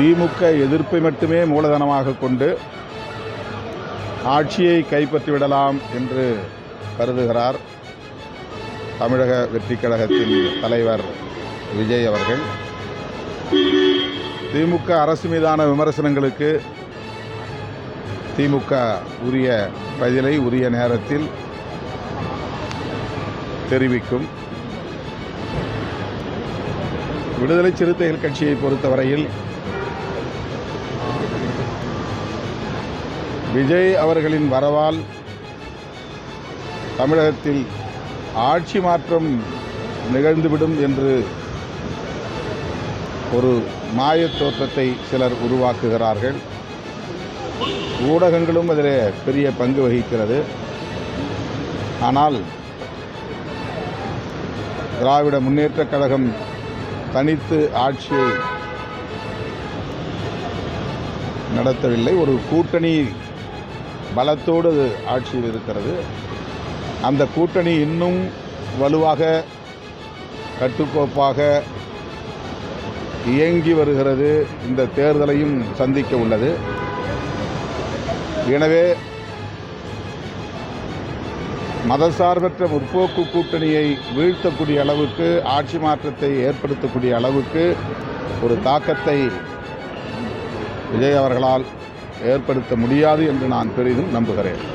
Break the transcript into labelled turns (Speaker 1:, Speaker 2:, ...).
Speaker 1: திமுக எதிர்ப்பை மட்டுமே மூலதனமாக கொண்டு ஆட்சியை கைப்பற்றிவிடலாம் என்று கருதுகிறார் தமிழக வெற்றி கழகத்தின் தலைவர் விஜய் அவர்கள். திமுக அரசு மீதான விமர்சனங்களுக்கு திமுக உரிய பதிலை உரிய நேரத்தில் தெரிவிக்கும். விடுதலை சிறுத்தைகள் கட்சியை பொறுத்தவரையில் விஜய் அவர்களின் வரவால் தமிழகத்தில் ஆட்சி மாற்றம் நிகழ்ந்துவிடும் என்று ஒரு மாயத் தோற்றத்தை சிலர் உருவாக்குகிறார்கள். ஊடகங்களும் அதில் பெரிய பங்கு வகிக்கிறது. ஆனால் திராவிட முன்னேற்றக் கழகம் தனித்து ஆட்சியை நடத்தவில்லை. ஒரு கூட்டணி பலத்தோடு ஆட்சியில் இருக்கிறது. அந்த கூட்டணி இன்னும் வலுவாக கட்டுக்கோப்பாக இயங்கி வருகிறது. இந்த தேர்தலையும் சந்திக்க உள்ளது. எனவே மதசார்பற்ற முற்போக்கு கூட்டணியை வீழ்த்தக்கூடிய அளவுக்கு, ஆட்சி மாற்றத்தை ஏற்படுத்தக்கூடிய அளவுக்கு ஒரு தாக்கத்தை விஜய் அவர்களால் ஏற்படுத்த முடியாது என்று நான் பெரிதும் நம்புகிறேன்.